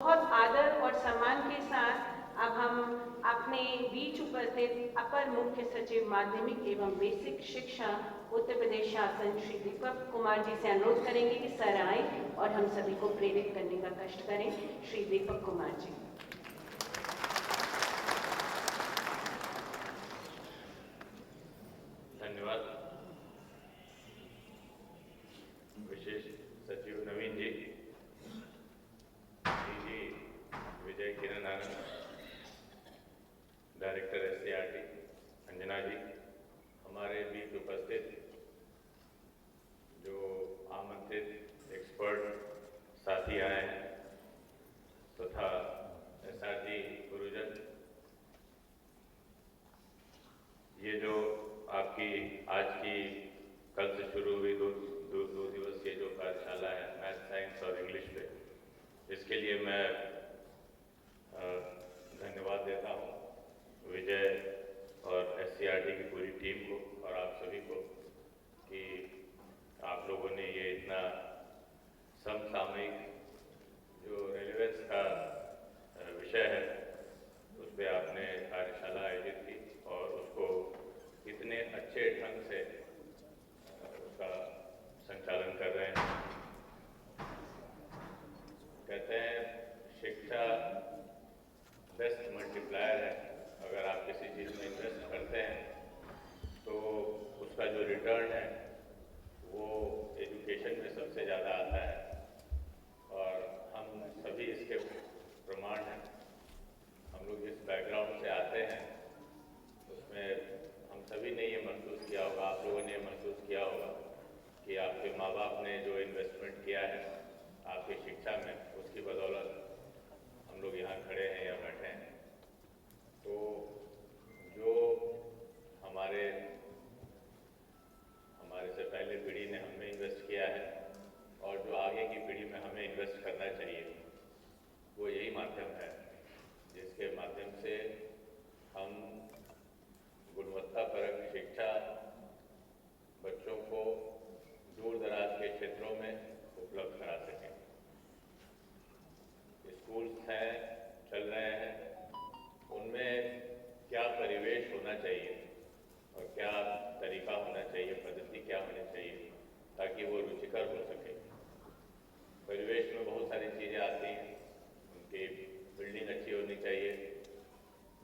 बहुत आदर और सम्मान के साथ अब हम अपने बीच उपस्थित अपर मुख्य सचिव माध्यमिक एवं बेसिक शिक्षा उत्तर प्रदेश शासन श्री दीपक कुमार जी से अनुरोध करेंगे कि सर आए और हम सभी को प्रेरित करने का कष्ट करें। श्री दीपक कुमार जी। धन्यवाद। विशेष सचिव नवीन जी, DG Vijay Kiran Anand, director SCERT Anjana जी, हमारे बीच उपस्थित जो आमंत्रित एक्सपर्ट साथी आए हैं तथा एसआरजी गुरुजन, ये जो आपकी आज की कल से शुरू हुई दो दिवसीय जो कार्यशाला है मैथ, साइंस और इंग्लिश पे, इसके लिए मैं धन्यवाद देता हूँ विजय और एससीईआरटी की पूरी टीम को और आप सभी को कि आप लोगों ने ये इतना समसामयिक जो रेलेवेंस का विषय है उस पर आपने कार्यशाला आयोजित की और उसको इतने अच्छे ढंग से उसका संचालन कर रहे हैं। कहते हैं शिक्षा बेस्ट मल्टीप्लायर है। अगर आप किसी चीज़ में इन्वेस्ट करते हैं तो उसका जो रिटर्न है वो एजुकेशन में सबसे ज़्यादा आता है और हम सभी इसके प्रमाण हैं। हम लोग जिस बैकग्राउंड से आते हैं उसमें हम सभी ने ये महसूस किया होगा, आप लोगों ने ये महसूस किया होगा कि आपके माँ बाप ने जो इन्वेस्टमेंट किया है आपकी शिक्षा में, उसकी बदौलत हम लोग यहाँ खड़े हैं या बैठे हैं। तो जो हमारे से पहले पीढ़ी ने हमें इन्वेस्ट किया है और जो आगे की पीढ़ी में हमें इन्वेस्ट करना चाहिए, वो यही माध्यम है जिसके माध्यम से हम गुणवत्तापरक शिक्षा बच्चों को दूर दराज के क्षेत्रों में उपलब्ध करा सकें। स्कूल्स हैं, चल रहे हैं, उनमें क्या परिवेश होना चाहिए और क्या तरीका होना चाहिए, पद्धति क्या होनी चाहिए ताकि वो रुचिकर हो सके। परिवेश में बहुत सारी चीज़ें आती हैं, उनकी बिल्डिंग अच्छी होनी चाहिए,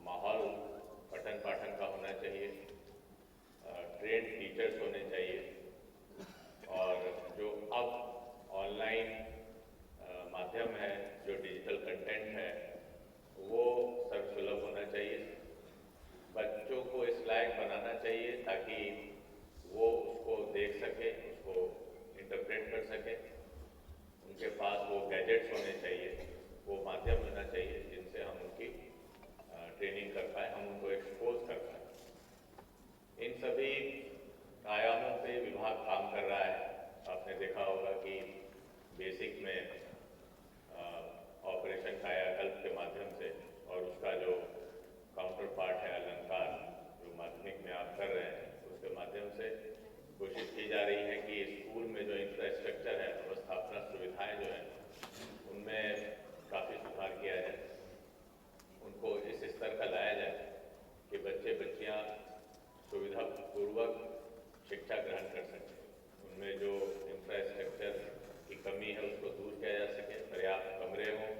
माहौल पठन पाठन का होना चाहिए, ट्रेंड टीचर्स होने चाहिए और जो अब ऑनलाइन माध्यम है, जो डिजिटल कंटेंट है, वो सर्वसुलभ होना चाहिए। बच्चों को इस लायक बनाना चाहिए ताकि वो उसको देख सके, उसको इंटरप्रेट कर सके। उनके पास वो गैजेट्स होने चाहिए, वो माध्यम होना चाहिए जिनसे हम उनकी ट्रेनिंग कर पाए, हम उनको एक्सपोज कर पाए। इन सभी आयामों पे विभाग काम कर रहा है। आपने देखा होगा कि बेसिक में ऑपरेशन कायाकल्प के माध्यम से और उसका जो काउंटर पार्ट है अलंकार, जो माध्यमिक में आप कर रहे हैं, उसके माध्यम से कोशिश की जा रही है कि स्कूल में जो इंफ्रास्ट्रक्चर है, अवस्थापना सुविधाएं जो हैं, उनमें काफ़ी सुधार किया जाए, उनको इस स्तर का लाया जाए कि बच्चे बच्चियां सुविधापूर्वक शिक्षा ग्रहण कर सकें। उनमें जो इंफ्रास्ट्रक्चर की कमी है उसको दूर किया जा सके, पर्याप्त कमरे हों,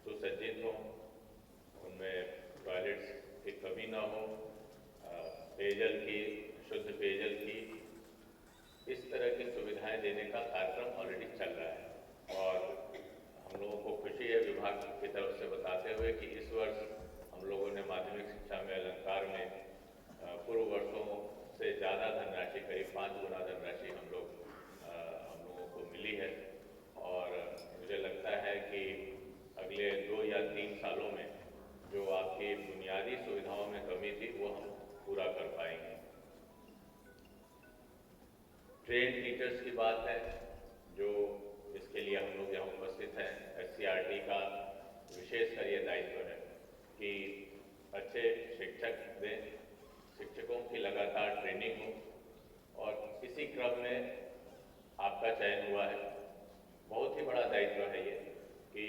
सुसज्जित हों, उनमें टॉयलेट्स की कमी ना हो, पेयजल की, शुद्ध पेयजल की, इस तरह की सुविधाएं देने का कार्यक्रम ऑलरेडी चल रहा है। और हम लोगों को खुशी है विभाग की तरफ से बताते हुए कि इस वर्ष हम लोगों ने माध्यमिक शिक्षा में अलंकार में पूर्व वर्षों से ज़्यादा धनराशि, करीब 5 गुना धनराशि हम लोगों को मिली है और मुझे लगता है कि अगले 2 या 3 सालों में जो आपकी बुनियादी सुविधाओं में कमी थी वो हम पूरा कर पाएंगे। ट्रेन टीचर्स की बात है, जो इसके लिए हम लोग यहाँ उपस्थित हैं। एससीईआरटी का विशेषकर ये दायित्व है कि अच्छे शिक्षक दें, शिक्षकों की लगातार ट्रेनिंग हो और इसी क्रम में आपका चयन हुआ है। बहुत ही बड़ा दायित्व है ये कि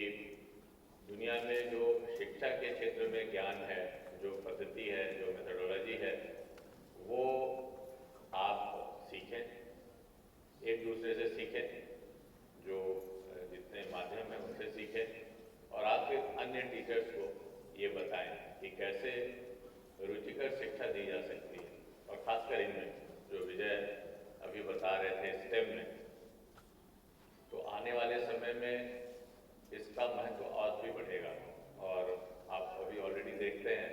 दुनिया में जो शिक्षा के क्षेत्र में ज्ञान है, जो पद्धति है, जो मेथोडोलॉजी है, वो आप सीखें, एक दूसरे से सीखें, जो जितने माध्यम हैं उनसे सीखें और आप फिर अन्य टीचर्स को ये बताएं कि कैसे रुचिकर शिक्षा दी जा सकती है। और खासकर इनमें जो विजय अभी बता रहे थे स्टेम में, तो आने वाले समय में इसका महत्व और भी बढ़ेगा। और आप अभी ऑलरेडी देखते हैं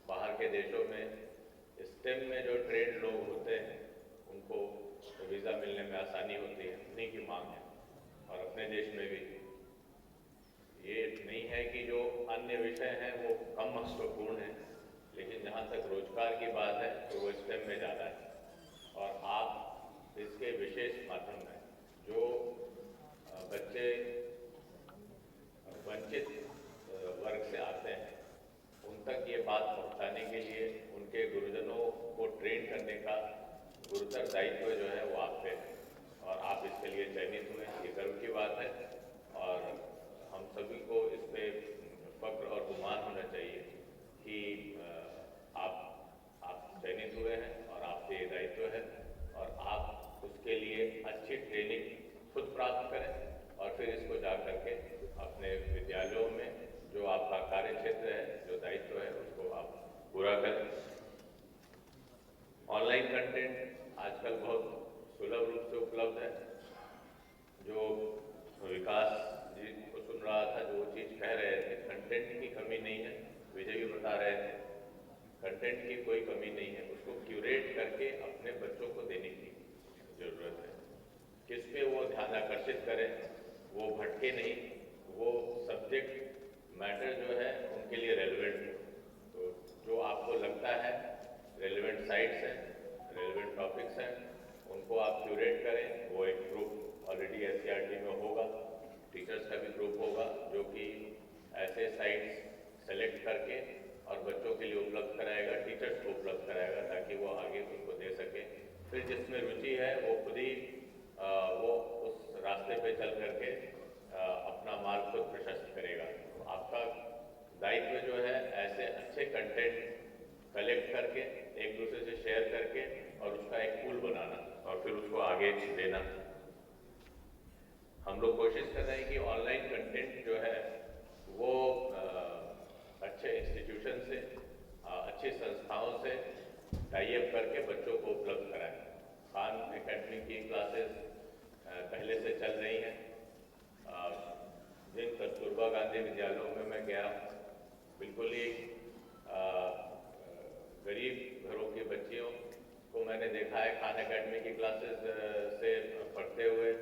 बाहर के देशों में स्टेम में जो ट्रेंड लोग होते हैं उनको वीज़ा मिलने में आसानी होती है, उन्हीं की मांग है। और अपने देश में भी ये नहीं है कि जो अन्य विषय हैं वो कम महत्वपूर्ण हैं, लेकिन जहाँ तक रोजगार की बात है तो वो स्टेम में ज़्यादा है। और आप इसके विशेष माध्यम हैं जो बच्चे वंचित वर्ग से आते हैं उन तक ये बात पहुंचाने के लिए उनके गुरुजनों को ट्रेन करने का गुरुतर दायित्व जो है वो आप पे है और आप इसके लिए चयनित हुए, ये गर्व की बात है। और हम सभी को इस पे फक्र और गुमान होना चाहिए कि आप चयनित हुए हैं और आप पे ये दायित्व है और आप उसके लिए अच्छी ट्रेनिंग खुद प्राप्त करें और फिर इसको जा करके अपने विद्यालयों में जो आपका कार्य क्षेत्र है, जो दायित्व है, उसको आप पूरा करें। ऑनलाइन कंटेंट आजकल बहुत सुलभ रूप से उपलब्ध है। जो विकास जी को सुन रहा था, जो वो चीज़ कह रहे थे, कंटेंट की कमी नहीं है, विजय भी बता रहे थे कंटेंट की कोई कमी नहीं है, उसको क्यूरेट करके अपने बच्चों को देने की ज़रूरत है। किस पे वो ध्यान आकर्षित करें, वो भटके नहीं, वो सब्जेक्ट मैटर जो है उनके लिए रेलेवेंट हो। तो जो आपको लगता है रेलेवेंट साइट्स हैं, रेलेवेंट टॉपिक्स हैं, उनको आप क्यूरेट करें। वो एक ग्रुप ऑलरेडी SCRT में होगा, टीचर्स का भी ग्रुप होगा जो कि ऐसे साइट्स सेलेक्ट करके और बच्चों के लिए उपलब्ध कराएगा, टीचर्स को उपलब्ध कराएगा ताकि वो आगे उनको दे सके। फिर जिसमें रुचि है वो खुद ही वो उस रास्ते पे चल करके अपना मार्ग खुद प्रशस्त करेगा। तो आपका दायित्व जो है ऐसे अच्छे कंटेंट कलेक्ट करके एक दूसरे से शेयर करके और उसका एक पूल बनाना और फिर उसको आगे देना। हम लोग कोशिश कर रहे हैं कि ऑनलाइन कंटेंट जो है वो अच्छे इंस्टीट्यूशन से, अच्छी संस्थाओं से टाई अप करके बच्चों को उपलब्ध कराएं। खान एकेडमी की क्लासेस पहले से चल रही हैं। जिन कस्तूरबा गांधी विद्यालयों में मैं गया, बिल्कुल ही गरीब घरों की बच्चियों को मैंने देखा है खान एकेडमी की क्लासेस से पढ़ते हुए।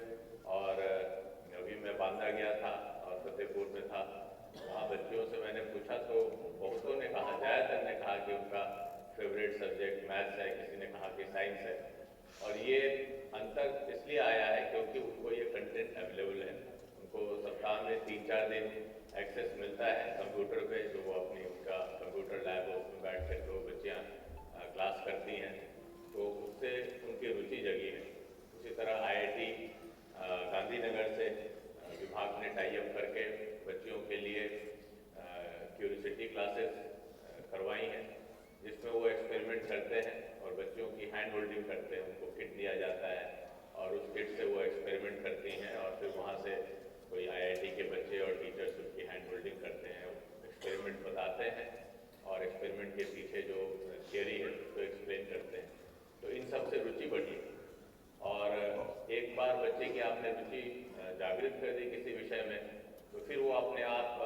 और अभी मैं बांदा गया था और फतेहपुर में था, वहाँ बच्चियों से मैंने पूछा तो बहुतों ने कहा, ज़्यादातर ने कहा कि उनका फेवरेट सब्जेक्ट मैथ्स है, किसी ने कहा कि साइंस है। और ये अंतर इसलिए आया है क्योंकि उनको ये कंटेंट अवेलेबल है, उनको सप्ताह में 3-4 दिन एक्सेस मिलता है कंप्यूटर पे, जो वो अपनी उनका कंप्यूटर लैब है उसमें बैठ कर तो बच्चियाँ क्लास करती हैं, तो उससे उनकी रुचि जगी है। उसी तरह IIT गांधीनगर से विभाग ने टाई अप करके बच्चियों के लिए क्यूरियोसिटी क्लासेस करवाई हैं, जिसमें वो एक्सपेरिमेंट करते हैं और बच्चियों की हैंड होल्डिंग करते हैं, उनको किट दिया जाता है और उस किट से वो एक्सपेरिमेंट करती हैं और फिर वहाँ से कोई IIT के बच्चे और टीचर्स उसकी हैंड होल्डिंग करते हैं, एक्सपेरिमेंट बताते हैं और एक्सपेरिमेंट के पीछे जो थियरी है उसको एक्सप्लेन करते हैं। तो इन सब से रुचि बढ़ी और एक बार बच्चे की आपने रुचि जागृत कर दी किसी विषय में, तो फिर वो अपने आप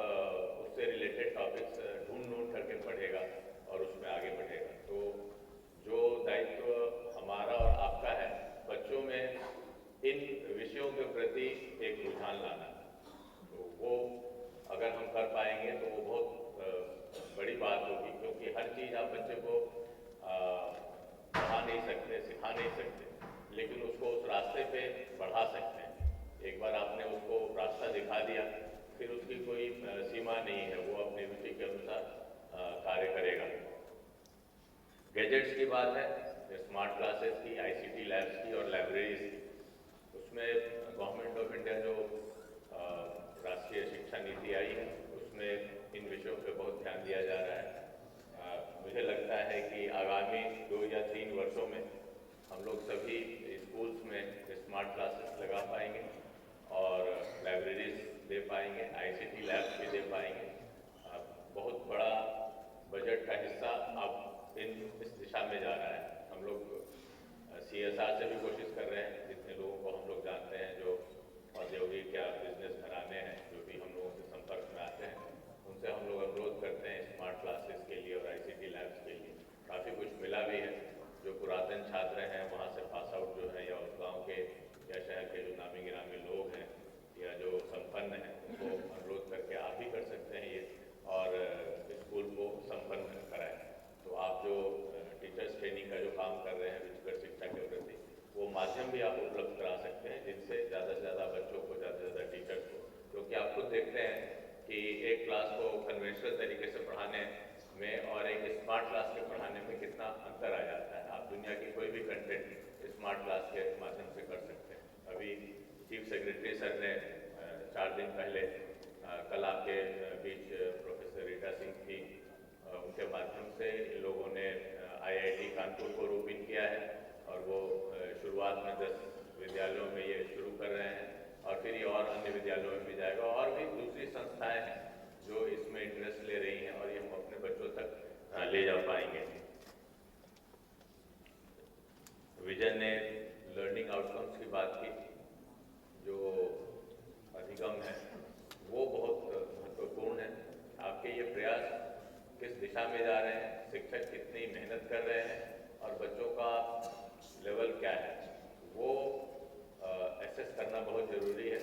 उससे रिलेटेड टॉपिक्स ढूंढ करके पढ़ेगा और उसमें आगे बढ़ेगा। तो जो दायित्व हमारा और आपका है, बच्चों में इन विषयों के प्रति एक रुझान लाना, तो वो अगर हम कर पाएंगे तो वो बहुत बड़ी बात होगी, क्योंकि हर चीज़ आप बच्चे को पढ़ा नहीं सकते, सिखा नहीं सकते, लेकिन उसको उस रास्ते पे बढ़ा सकते हैं। एक बार आपने उसको रास्ता दिखा दिया, फिर उसकी कोई सीमा नहीं है, वो अपनी रुचि के अनुसार कार्य करेगा। गैजेट्स की बात है, स्मार्ट क्लासेस की, ICT लैब्स की और लाइब्रेरीज की, उसमें गवर्नमेंट ऑफ इंडिया जो राष्ट्रीय शिक्षा नीति आई है उसमें इन विषयों पे बहुत ध्यान दिया जा रहा है। मुझे लगता है कि आगामी 2 या 3 वर्षों में हम लोग सभी स्कूल्स में स्मार्ट क्लासेस लगा पाएंगे और लाइब्रेरीज दे पाएंगे, ICT लैब्स भी दे पाएंगे। बहुत बड़ा बजट का हिस्सा अब इस दिशा में जा रहा है। हम लोग CSR से भी कोशिश कर रहे हैं, जितने लोगों को हम लोग जानते हैं जो औद्योगिक या बिजनेस घराने हैं, जो भी हम लोगों से संपर्क में आते हैं, उनसे हम लोग अनुरोध करते हैं स्मार्ट क्लासेस के लिए और ICT लैब्स के लिए। काफ़ी कुछ मिला भी है। जो पुरातन छात्र हैं वहाँ से पास आउट जो है, या उस गाँव के या शहर के जो नामी गिरामी लोग हैं या जो संपन्न हैं, उनको अनुरोध करके आप भी कर सकते हैं ये, और स्कूल को संपन्न कराएं। तो आप जो टीचर्स ट्रेनिंग का जो काम कर रहे हैं रुचिकर शिक्षा के प्रति, वो माध्यम भी आप उपलब्ध करा सकते हैं, जिनसे ज़्यादा से ज़्यादा बच्चों को, ज़्यादा से ज़्यादा टीचर्स को, क्योंकि आप खुद देखते हैं कि एक क्लास को कन्वेंशनल तरीके से पढ़ाने में और एक स्मार्ट क्लास के पढ़ाने में कितना अंतर आ जाता है। आप दुनिया की कोई भी कंटेंट स्मार्ट क्लास के माध्यम से कर सकते हैं। अभी चीफ सेक्रेटरी सर ने 4 दिन पहले कल आपके बीच प्रोफेसर रीटा सिंह थी, उनके माध्यम से इन लोगों ने IIT कानपुर को रोपिन किया है और वो शुरुआत में 10 विद्यालयों में ये शुरू कर रहे हैं और फिर ये और अन्य विद्यालयों में भी जाएगा, और भी दूसरी संस्थाएं हैं जो इसमें इंटरेस्ट ले रही हैं और ये हम अपने बच्चों तक ले जा पाएंगे। विजन ने लर्निंग आउटकम्स की बात की। जो अधिगम है वो बहुत महत्वपूर्ण है। आपके ये प्रयास किस दिशा में जा रहे हैं, शिक्षक कितनी मेहनत कर रहे हैं और बच्चों का लेवल क्या है, वो एसेस करना बहुत ज़रूरी है।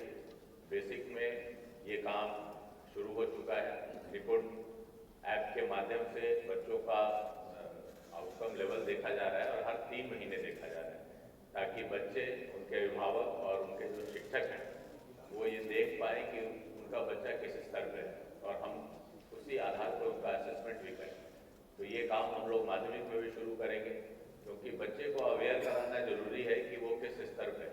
बेसिक में ये काम शुरू हो चुका है। निपुण ऐप के माध्यम से बच्चों का आउटकम लेवल देखा जा रहा है और हर 3 महीने देखा जा रहा है, ताकि बच्चे, उनके अभिभावक और उनके जो शिक्षक हैं वो ये देख पाए कि उनका बच्चा किस स्तर पर है और हम उसी आधार पर उनका असेसमेंट भी करें। तो ये काम हम लोग माध्यमिक में भी शुरू करेंगे, क्योंकि बच्चे को अवेयर कराना जरूरी है कि वो किस स्तर पर है,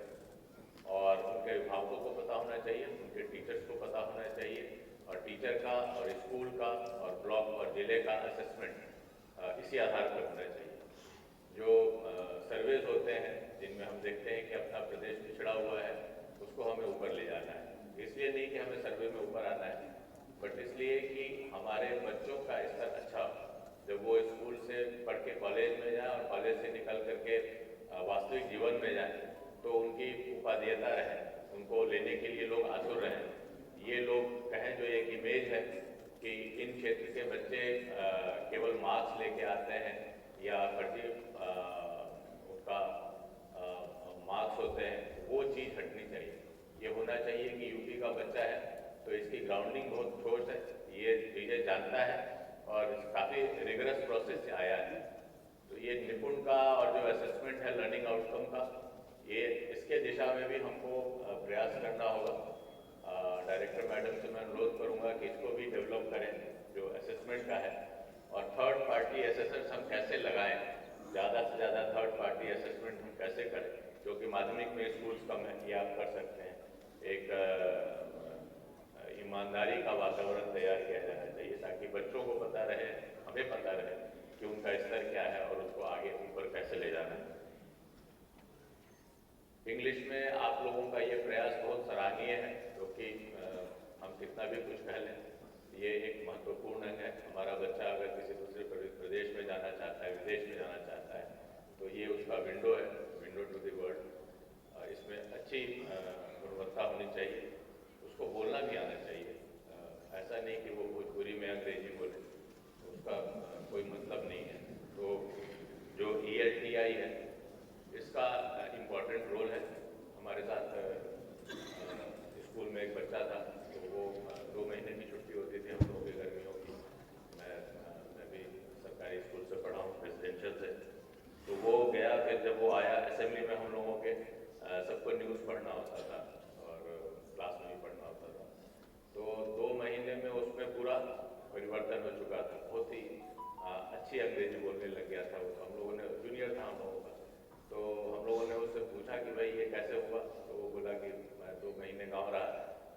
और उनके अभिभावकों को पता होना चाहिए, उनके टीचर्स को पता होना चाहिए, और टीचर का और स्कूल का और ब्लॉक और जिले का असेसमेंट इसी आधार पर होना चाहिए। जो सर्वेज होते हैं जिनमें हम देखते हैं कि अपना प्रदेश पिछड़ा हुआ है, उसको हमें ऊपर ले जाना है। इसलिए नहीं कि हमें सर्वे में ऊपर आना है, बट इसलिए कि हमारे बच्चों का स्तर अच्छा हो। जब वो स्कूल से पढ़ के कॉलेज में जाए और कॉलेज से निकल करके वास्तविक जीवन में जाए, तो उनकी उपादेयता रहे, उनको लेने के लिए लोग आतुर रहें। ये लोग कहें, जो एक इमेज है कि इन क्षेत्र के बच्चे केवल मार्क्स लेके आते हैं या फर्जी उनका मार्क्स होते हैं, वो चीज़ हटनी चाहिए। ये होना चाहिए कि यूपी का बच्चा है तो इसकी ग्राउंडिंग बहुत ठोस है, ये चीज़ें जानता है और काफ़ी रिगरस प्रोसेस से आया है। तो ये निपुण का और जो असेसमेंट है लर्निंग आउटकम का, ये इसके दिशा में भी हमको प्रयास करना होगा। डायरेक्टर मैडम से मैं अनुरोध करूंगा कि इसको भी डेवलप करें, जो असेसमेंट का है, और थर्ड पार्टी असेसर्स हम कैसे लगाएं, ज़्यादा से ज़्यादा थर्ड पार्टी असेसमेंट हम कैसे करें, जो कि माध्यमिक में स्कूल्स कम है, ये आप कर सकते हैं। एक ईमानदारी का वातावरण तैयार किया जाना चाहिए, ताकि बच्चों को पता रहे, हमें पता रहे कि उनका स्तर क्या है और उसको आगे ऊपर कैसे ले जाना है। इंग्लिश में आप लोगों का ये प्रयास बहुत सराहनीय है, क्योंकि हम कितना भी कुछ कह लें, ये एक महत्वपूर्ण अंग है। हमारा बच्चा अगर किसी दूसरे प्रदेश में जाना चाहता है, विदेश में जाना चाहता है, तो ये उसका विंडो है, विंडो टू द वर्ल्ड। इसमें अच्छी गुणवत्ता होनी चाहिए, उसको बोलना भी आना चाहिए। ऐसा नहीं कि वो भोजपुरी में अंग्रेजी बोले, उसका कोई मतलब नहीं है। तो जो ELTI है, इसका इम्पॉर्टेंट रोल है। हमारे साथ स्कूल में एक बच्चा था, तो वो 2 महीने की छुट्टी होती थी हम लोगों की गर्मियों की। मैं भी सरकारी स्कूल से पढ़ा हूँ, रेजिडेंशियल से। तो वो गया, फिर जब वो आया, असेंबली में हम लोगों के सबको न्यूज़ पढ़ना होता था और क्लास में भी पढ़ना होता था। तो 2 महीने में उसमें पूरा परिवर्तन हो चुका था, बहुत ही अच्छी अंग्रेजी बोलने लग गया था वो। हम लोगों ने, जूनियर था हम लोगों का, तो हम लोगों ने उससे पूछा कि भाई ये कैसे हुआ, तो वो बोला कि मैं 2 महीने गाँव रहा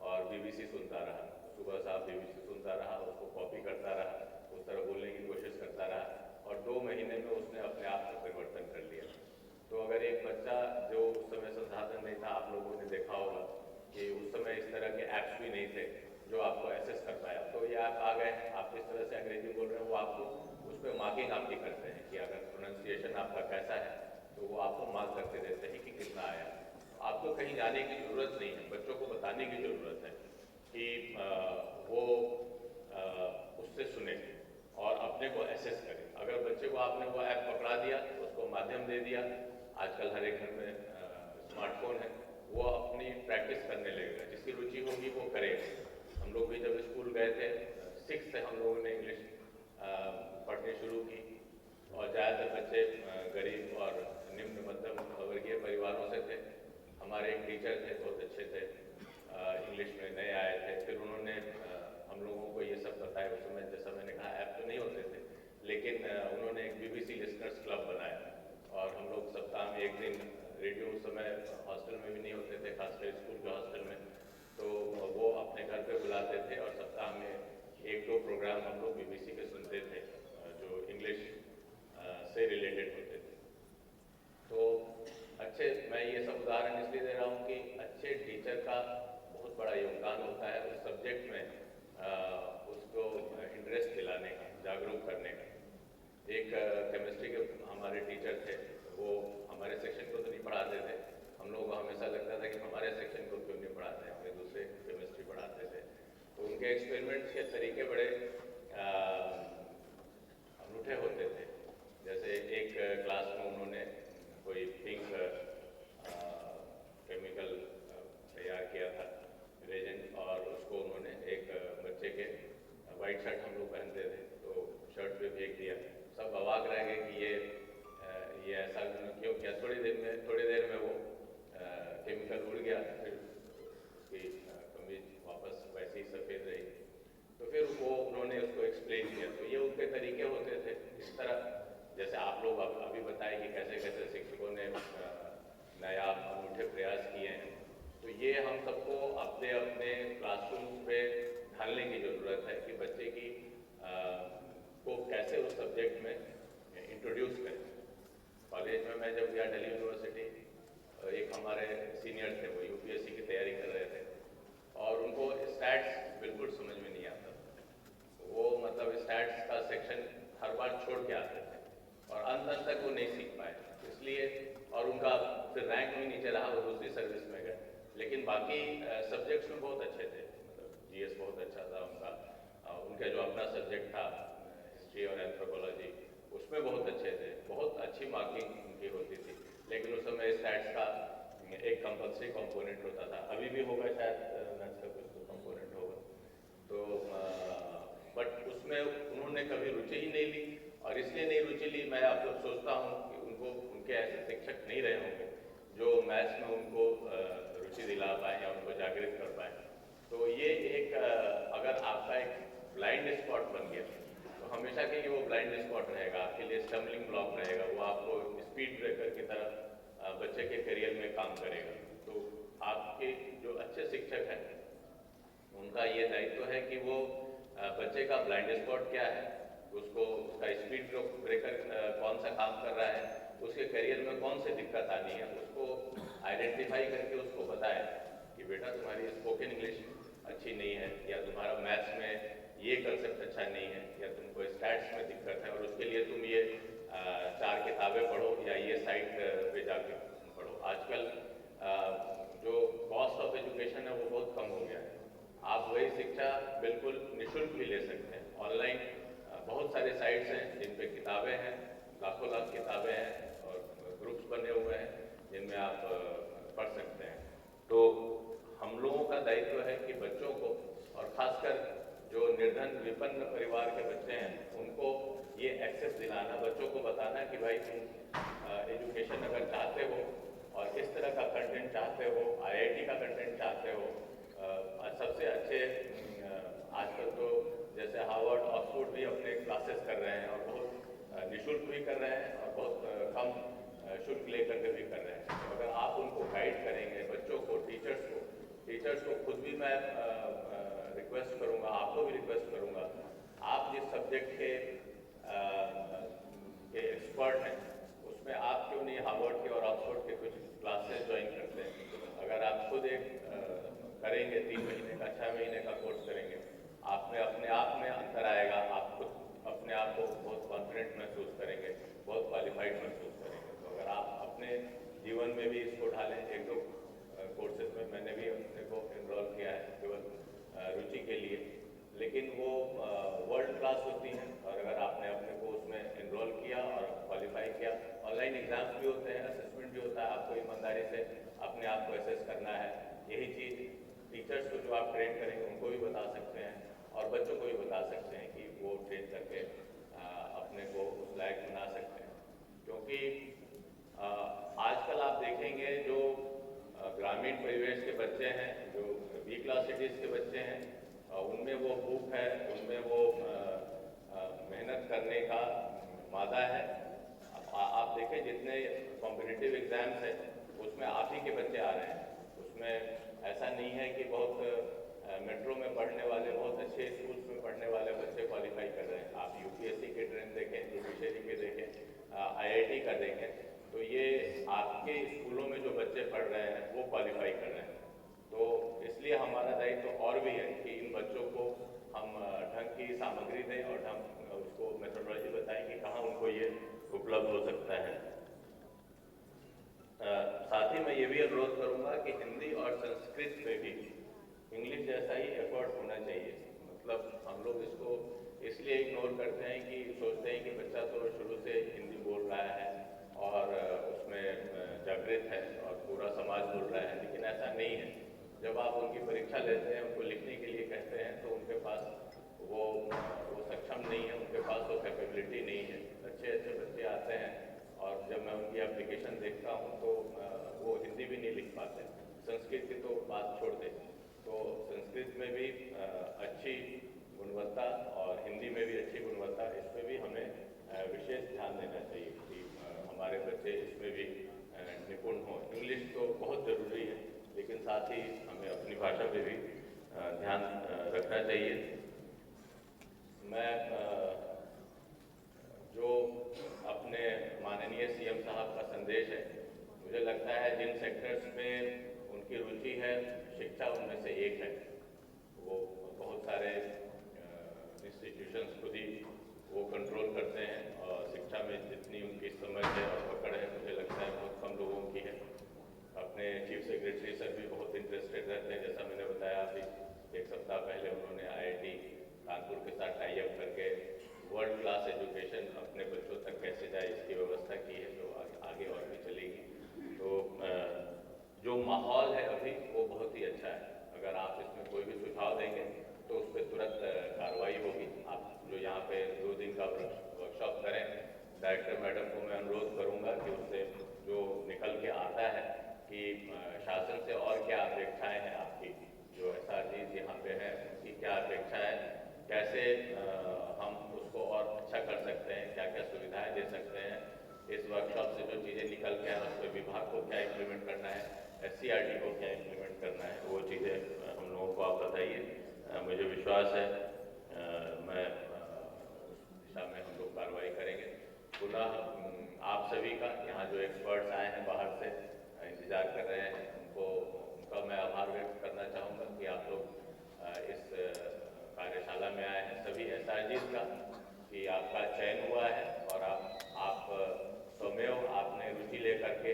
और BBC सुनता रहा, सुबह साहब BBC सुनता रहा, उसको कॉपी करता रहा, उस तरह बोलने की कोशिश करता रहा और 2 महीने में उसने अपने आप में परिवर्तन कर लिया। तो अगर एक बच्चा जो उस समय संसाधन नहीं था, आप लोगों ने देखा होगा कि उस समय इस तरह के ऐप्स भी नहीं थे जो आपको एसेस कर पाए। अब तो ये ऐप आ गए, आप जिस तरह से अंग्रेजी बोल रहे हैं वो आपको उस पर मार्किंग आपकी करते हैं कि अगर प्रोनाउंसिएशन आपका कैसा है तो वो आपको मार्क करके देते हैं कि कितना आया। आपको कहीं जाने की ज़रूरत नहीं है, बच्चों को बताने की ज़रूरत है कि वो उससे सुने और अपने को एसेस करें। अगर बच्चे को आपने वो ऐप पकड़ा दिया, उसको माध्यम दे दिया, आजकल हर एक घर में स्मार्टफोन है, वो अपनी प्रैक्टिस करने लगेगा, जिसकी रुचि होगी वो करेगा। हम लोग भी जब स्कूल गए थे 6th से हम लोगों ने इंग्लिश पढ़नी शुरू की और ज़्यादातर बच्चे गरीब और निम्न मध्यम वर्गीय परिवारों से थे। हमारे एक टीचर थे, बहुत अच्छे थे, इंग्लिश में नए आए थे, फिर उन्होंने हम लोगों को ये सब बताया। उस समय जैसा मैंने कहा ऐप तो नहीं होते थे, लेकिन उन्होंने एक BBC लिसनर्स क्लब बनाया और हम लोग सप्ताह में एक दिन, रेडियो उस समय हॉस्टल में भी नहीं होते थे, खासकर स्कूल के हॉस्टल में, तो वो अपने घर पे बुलाते थे और सप्ताह में 1-2 प्रोग्राम हम लोग BBC के सुनते थे जो इंग्लिश से रिलेटेड होते थे। तो अच्छे, मैं ये सब उदाहरण इसलिए दे रहा हूँ कि अच्छे टीचर का बहुत बड़ा योगदान होता है उस सब्जेक्ट में उसको इंटरेस्ट दिलाने का, जागरूक करने का। एक केमिस्ट्री के हमारे टीचर थे, वो हमारे सेक्शन को तो नहीं पढ़ाते थे, हम लोगों को हमेशा लगता था कि हमारे सेक्शन को क्यों नहीं पढ़ाते, हमें दूसरे केमिस्ट्री पढ़ाते थे। तो उनके एक्सपेरिमेंट्स के तरीके बड़े अनूठे होते थे। जैसे एक क्लास में उन्होंने कोई पिंक केमिकल तैयार किया था, रेजेंट, और उसको उन्होंने एक बच्चे के, वाइट शर्ट हम लोग पहनते थे, तो शर्ट पे फेंक दिया। सब अवाक रह गए कि ये ऐसा क्यों किया। थोड़ी देर में वो केमिकल उड़ गया, फिर उसकी कमीज वापस वैसे ही सफ़ेद रही। तो फिर वो उन्होंने उसको एक्सप्लेन किया। तो ये उनके तरीके होते थे। इस तरह जैसे आप लोग अभी बताएं कि कैसे कैसे शिक्षकों ने नया अनूठे प्रयास किए हैं, तो ये हम सबको अपने अपने क्लासरूम पे ढालने की ज़रूरत है कि बच्चे की को कैसे उस सब्जेक्ट में इंट्रोड्यूस करें। कॉलेज में मैं जब गया दिल्ली यूनिवर्सिटी, एक हमारे सीनियर थे, वो UPSC की तैयारी कर रहे थे और उनको स्टैट्स बिल्कुल समझ में नहीं आता। वो मतलब स्टैट्स का सेक्शन हर बार छोड़ के आते थे और अंत तक वो नहीं सीख पाए, इसलिए, और उनका फिर रैंक भी नीचे रहा, वो दूसरी सर्विस में गए। लेकिन बाकी सब्जेक्ट्स में बहुत अच्छे थे, मतलब GS बहुत अच्छा था उनका, उनका जो अपना सब्जेक्ट था हिस्ट्री और एंथ्रोपोलॉजी, उसमें बहुत अच्छे थे, बहुत अच्छी मार्किंग उनकी होती थी। लेकिन उस समय स्टैट्स का एक कंपल्सरी कंपोनेंट होता था, अभी भी होगा शायद, मैथ्स का कुछ तो कंपोनेंट होगा, तो बट उसमें उन्होंने कभी रुचि ही नहीं ली। और इसलिए नहीं रुचि ली, मैं अब जब सोचता हूँ कि उनके ऐसे शिक्षक नहीं रहे होंगे जो मैथ्स में उनको रुचि दिला पाए या उनको जागृत कर पाए। तो ये एक अगर आपका एक ब्लाइंड स्पॉट बन गया तो हमेशा के लिए वो ब्लाइंड स्पॉट रहेगा, आपके लिए स्टम्बलिंग ब्लॉक रहेगा, वो आपको स्पीड ब्रेकर की तरह बच्चे के करियर में काम करेगा। तो आपके जो अच्छे शिक्षक हैं उनका ये दायित्व है कि वो बच्चे का ब्लाइंड स्पॉट क्या है, उसको उसका स्पीड ब्रेकर कौन सा काम कर रहा है, उसके करियर में कौन सी दिक्कत आनी है, उसको आइडेंटिफाई करके उसको बताए कि बेटा तुम्हारी स्पोकन इंग्लिश अच्छी नहीं है, या तुम्हारा मैथ्स में ये कंसेप्ट अच्छा नहीं है, या तुमको स्टैट्स में दिक्कत है और उसके लिए तुम ये 4 किताबें पढ़ो या ये साइट पे जाके पढ़ो। आजकल जो कॉस्ट ऑफ एजुकेशन है वो बहुत कम हो गया है, आप वही शिक्षा बिल्कुल निःशुल्क भी ले सकते हैं। ऑनलाइन बहुत सारे साइट्स हैं जिन पे किताबें हैं, लाखों लाख किताबें हैं और ग्रुप्स बने हुए हैं जिनमें आप पढ़ सकते हैं। तो हम लोगों का दायित्व है कि बच्चों को, और ख़ासकर जो निर्धन विपन्न परिवार के बच्चे हैं, उनको ये एक्सेस दिलाना, बच्चों को बताना कि भाई तुम एजुकेशन अगर चाहते हो और इस तरह का कंटेंट चाहते हो, IIT का कंटेंट चाहते हो, सबसे अच्छे आजकल तो जैसे हार्वर्ड, ऑक्सफोर्ड भी अपने क्लासेस कर रहे हैं और बहुत निःशुल्क भी कर रहे हैं और बहुत कम शुल्क लेकर के भी कर रहे हैं। तो अगर आप उनको गाइड करेंगे, बच्चों को, टीचर्स को खुद भी मैं रिक्वेस्ट करूँगा, आपको भी रिक्वेस्ट करूँगा, आप जिस सब्जेक्ट के एक्सपर्ट हैं उसमें आप क्यों नहीं हार्वर्ड के और ऑक्सफोर्ड के कुछ क्लासेस ज्वाइन करते हैं। अगर आप खुद एक करेंगे 3 महीने का 6 महीने का कोर्स करेंगे, आप में अपने आप में अंतर आएगा, आप खुद अपने आप को बहुत कॉन्फिडेंट महसूस करेंगे, बहुत क्वालिफाइड महसूस करेंगे। तो अगर आप अपने जीवन में भी इसको ढालें, 1-2 कोर्सेज में मैंने भी अपने को इनरोल किया है केवल रुचि के लिए, लेकिन वो वर्ल्ड क्लास होती हैं और अगर आपने अपने को उसमें इनरोल किया और क्वालिफाई किया, ऑनलाइन एग्जाम्स भी होते हैं, असेसमेंट भी होता है, आपको ईमानदारी से अपने आप को असेस करना है। यही चीज़ टीचर्स को जो आप ट्रेन करेंगे उनको भी बता सकते हैं और बच्चों को भी बता सकते हैं कि वो ट्रेन करके अपने को उस लायक बना सकते हैं। क्योंकि आजकल आप देखेंगे जो ग्रामीण परिवेश के बच्चे हैं, जो बी क्लास सिटीज़ के बच्चे हैं, उनमें वो भूख है, उनमें वो मेहनत करने का मादा है। आप देखें जितने कॉम्पिटिटिव एग्जाम्स हैं उसमें आप ही के बच्चे आ रहे हैं। उसमें ऐसा नहीं है कि बहुत मेट्रो में पढ़ने वाले, बहुत अच्छे स्कूल्स में पढ़ने वाले बच्चे क्वालिफाई कर रहे हैं। आप यूपीएससी के ट्रेंड देखें, जुडिशरी के देखें, आईआईटी का देखें, तो ये आपके स्कूलों में जो बच्चे पढ़ रहे हैं वो क्वालिफाई कर रहे हैं। तो इसलिए हमारा दायित्व तो और भी है कि इन बच्चों को हम ढंग की सामग्री दें और ढंग उसको मेथोडोलॉजी बताएं कि कहाँ उनको ये उपलब्ध हो सकता है। साथ ही मैं ये भी अनुरोध करूँगा कि हिंदी और संस्कृत में भी इंग्लिश जैसा ही एफर्ट होना चाहिए। मतलब हम लोग इसको इसलिए इग्नोर करते हैं कि सोचते हैं कि बच्चा तो शुरू से हिंदी बोल रहा है और उसमें जागृत है और पूरा समाज बोल रहा है, लेकिन ऐसा नहीं है। जब आप उनकी परीक्षा लेते हैं, उनको लिखने के लिए कहते हैं, तो उनके पास वो सक्षम नहीं है, उनके पास वो कैपेबिलिटी नहीं है। अच्छे अच्छे बच्चे आते हैं और जब मैं उनकी एप्लीकेशन देखता हूँ तो वो हिंदी भी नहीं लिख पाते। संस्कृत की तो बात छोड़ दें, तो संस्कृत में भी अच्छी गुणवत्ता और हिंदी में भी अच्छी गुणवत्ता, इस पर भी हमें विशेष ध्यान देना चाहिए कि हमारे बच्चे इसमें भी निपुण हों। इंग्लिश तो बहुत ज़रूरी है, लेकिन साथ ही हमें अपनी भाषा पे भी ध्यान रखना चाहिए। मैं जो अपने माननीय सीएम साहब का संदेश है, मुझे लगता है जिन सेक्टर्स में उनकी रुचि है, शिक्षा उनमें से एक है। वो बहुत सारे इंस्टीट्यूशंस खुद ही वो कंट्रोल करते हैं और शिक्षा में जितनी उनकी समझ है और पकड़ है, मुझे लगता है बहुत कम लोगों की है। अपने चीफ सेक्रेटरी सर भी बहुत इंटरेस्टेड रहते हैं। जैसा मैंने बताया अभी 1 सप्ताह पहले उन्होंने आईआईटी कानपुर के साथ टाई अप करके वर्ल्ड क्लास एजुकेशन अपने बच्चों तक कैसे जाए इसकी व्यवस्था की है, जो आगे और भी चलेगी। तो जो माहौल है अभी वो बहुत ही अच्छा है। अगर आप इसमें कोई भी सुझाव देंगे तो उस पर तुरंत कार्रवाई होगी। आप जो यहाँ पे 2 दिन का वर्कशॉप करें, डायरेक्टर मैडम को मैं अनुरोध करूँगा कि उससे जो निकल के आता है कि शासन से और क्या अपेक्षाएं हैं आपकी, जो एसआरजीज यहाँ पे हैं उनकी क्या अपेक्षा है, कैसे हम उसको और अच्छा कर सकते हैं, क्या क्या सुविधाएं दे सकते हैं। इस वर्कशॉप से जो चीज़ें निकल के आए उस पर विभाग को क्या इम्प्लीमेंट करना है, एससीईआरटी को क्या इम्प्लीमेंट करना है, वो चीज़ें हम लोगों को आप बताइए। मुझे विश्वास है मैं उस दिशा में हम लोग कार्रवाई करेंगे। पुनः आप सभी का, यहाँ जो एक्सपर्ट्स आए हैं बाहर से इंतजार कर रहे हैं, उनका मैं आभार व्यक्त करना चाहूँगा कि आप लोग इस कार्यशाला में आए हैं। सभी एसआरजीज का कि आपका चयन हुआ है और आप स्वयं आपने रुचि लेकर के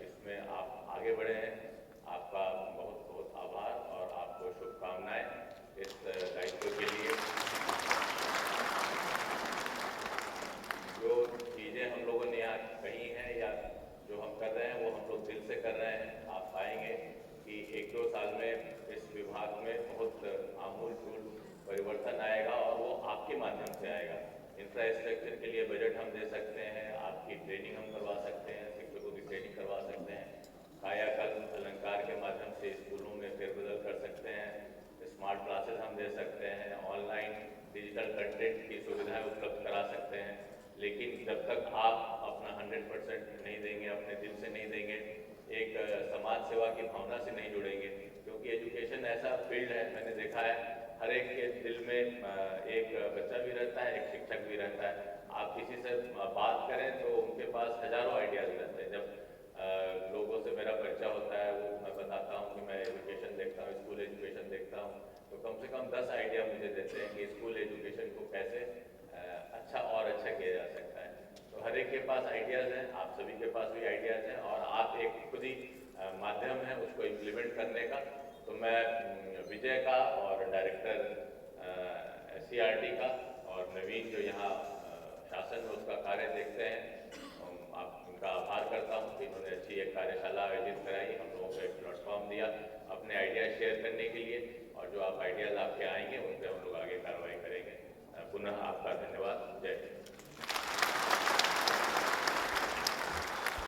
इसमें आप आगे बढ़े हैं। आपका बहुत बहुत आभार और आपको शुभकामनाएं इस दायित्व के लिए। जो चीज़ें हम लोगों ने यहाँ कही हैं या जो हम कर रहे हैं वो हम लोग दिल से कर रहे हैं। आप पाएंगे कि 1-2 साल में इस विभाग में बहुत आमूल-चूल परिवर्तन आएगा और वो आपके माध्यम से आएगा। इंफ्रास्ट्रक्चर के लिए बजट हम दे सकते हैं, आपकी ट्रेनिंग हम करवा सकते हैं, शिक्षकों की ट्रेनिंग करवा सकते हैं, कायाकल्प अलंकार के माध्यम से स्कूलों में फेरबदल कर सकते हैं, स्मार्ट क्लासेस हम दे सकते हैं, ऑनलाइन डिजिटल कंटेंट की सुविधाएं उपलब्ध करा सकते हैं। लेकिन जब तक आप अपना 100% नहीं देंगे, अपने दिल से नहीं देंगे, एक समाज सेवा की भावना से नहीं जुड़ेंगे, क्योंकि एजुकेशन ऐसा फील्ड है, मैंने देखा है हर एक के दिल में एक बच्चा भी रहता है, एक शिक्षक भी रहता है। आप किसी से बात करें तो उनके पास हजारों आइडियाज रहते हैं। जब लोगों से मेरा परिचय होता है, वो मैं बताता हूँ कि मैं एजुकेशन देखता हूँ, स्कूल एजुकेशन देखता हूँ, तो कम से कम 10 आइडिया मुझे देते हैं कि स्कूल एजुकेशन को कैसे अच्छा और अच्छा किया जा सकता है। तो हर एक के पास आइडियाज़ हैं, आप सभी के पास भी आइडियाज़ हैं, और आप एक खुद ही माध्यम है उसको इम्प्लीमेंट करने का। तो मैं विजय का और डायरेक्टर SCRT का और नवीन जो यहाँ शासन में उसका कार्य देखते हैं, आप उनका आभार करता हूँ कि उन्होंने अच्छी एक कार्यशाला आयोजित कराई, हम लोगों को एक प्लेटफॉर्म दिया अपने आइडियाज़ शेयर करने के लिए, और जो आप आइडियाज़ आपके आएंगे उन पर हम लोग आगे कार्रवाई करेंगे। पुनः आपका धन्यवाद। जय हिंद।